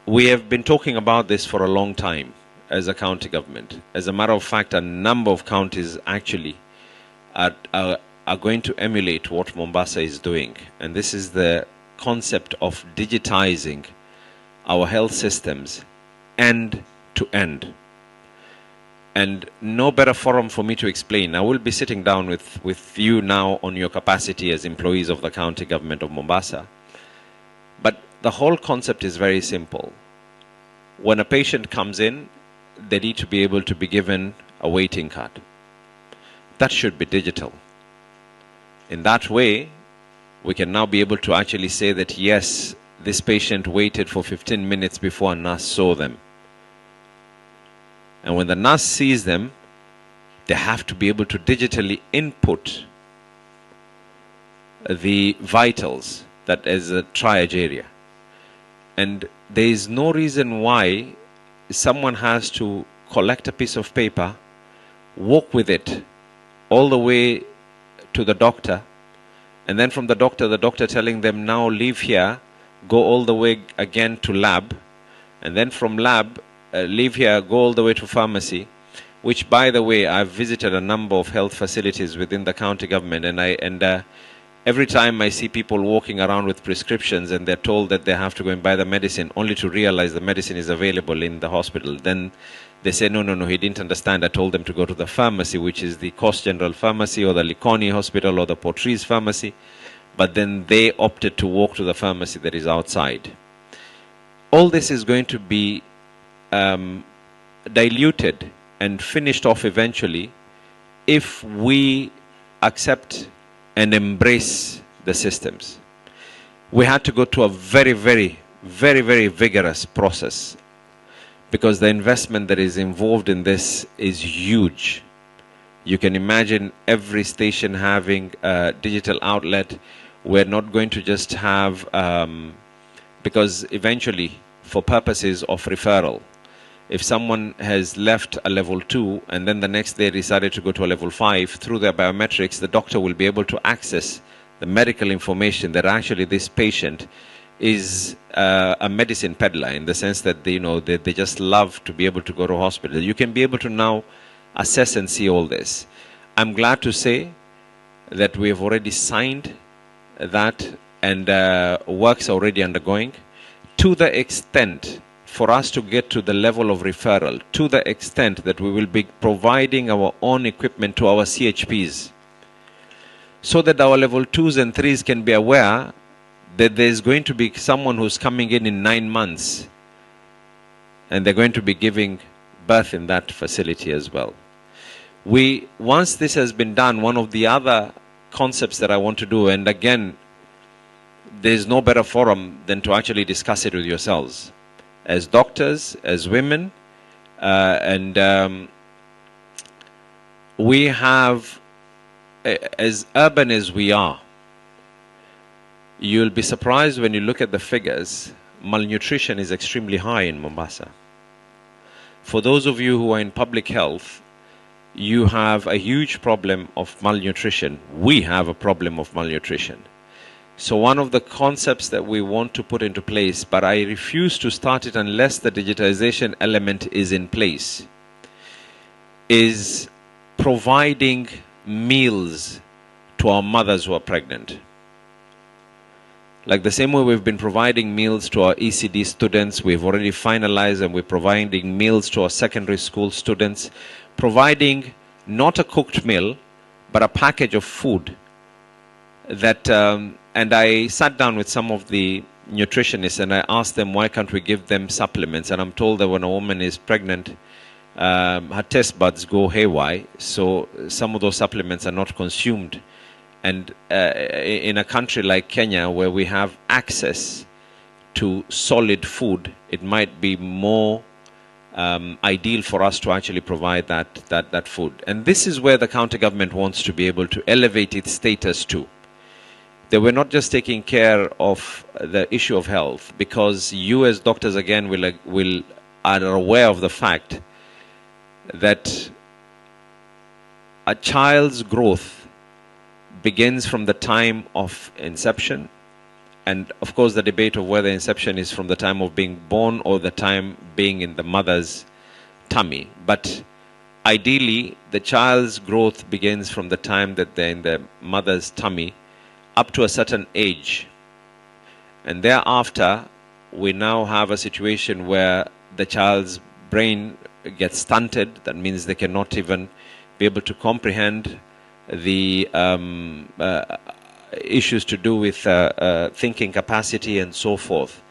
We have been talking about this for a long time as a county government. As a matter of fact, a number of counties actually are going to emulate what Mombasa is doing. And this is the concept of digitizing our health systems end to end. And no better forum for me to explain. I will be sitting down with you now on your capacity as employees of the county government of Mombasa. But the whole concept is very simple. When a patient comes in, they need to be able to be given a waiting card. That should be digital. In that way, we can now be able to actually say that, yes, this patient waited for 15 minutes before a nurse saw them. And when the nurse sees them, they have to be able to digitally input the vitals, that is a triage area. And there is no reason why someone has to collect a piece of paper, walk with it all the way to the doctor, and then from the doctor telling them, now leave here, go all the way again to lab, and then from lab, leave here, go all the way to pharmacy, which, by the way, I've visited a number of health facilities within the county government, and every time I see people walking around with prescriptions and they're told that they have to go and buy the medicine, only to realize the medicine is available in the hospital. Then they say, no, he didn't understand. I told them to go to the pharmacy, which is the Coast General Pharmacy or the Likoni Hospital or the Portrees Pharmacy. But then they opted to walk to the pharmacy that is outside. All this is going to be diluted and finished off eventually if we accept and embrace the systems. We had to go to a very, very, very, very vigorous process because the investment that is involved in this is huge. You can imagine every station having a digital outlet. We're not going to just have, because eventually, for purposes of referral, if someone has left a level 2 and then the next day decided to go to a level 5, through their biometrics, the doctor will be able to access the medical information that actually this patient is a medicine peddler, in the sense that they just love to be able to go to hospital. You can be able to now assess and see all this. I'm glad to say that we have already signed that, and work's already undergoing, to the extent for us to get to the level of referral, to the extent that we will be providing our own equipment to our CHPs, so that our level 2s and 3s can be aware that there's going to be someone who's coming in 9 months, and they're going to be giving birth in that facility as well. Once this has been done, one of the other concepts that I want to do, and again, there's no better forum than to actually discuss it with yourselves, as doctors, as women, and we have, as urban as we are, you'll be surprised when you look at the figures. Malnutrition is extremely high in Mombasa. For those of you who are in public health, you have a huge problem of malnutrition. We have a problem of malnutrition. So one of the concepts that we want to put into place, but I refuse to start it unless the digitization element is in place, is providing meals to our mothers who are pregnant. Like the same way we've been providing meals to our ECD students, we've already finalized, and we're providing meals to our secondary school students, providing not a cooked meal, but a package of food that, and I sat down with some of the nutritionists and I asked them, why can't we give them supplements? And I'm told that when a woman is pregnant, her taste buds go haywire, so some of those supplements are not consumed. And in a country like Kenya, where we have access to solid food, it might be more ideal for us to actually provide that food. And this is where the county government wants to be able to elevate its status to. They were not just taking care of the issue of health, because you as doctors again are aware of the fact that a child's growth begins from the time of inception And of course, the debate of whether inception is from the time of being born or the time being in the mother's tummy. But ideally, the child's growth begins from the time that they're in the mother's tummy up to a certain age. And thereafter, we now have a situation where the child's brain gets stunted. That means they cannot even be able to comprehend the issues to do with thinking capacity and so forth.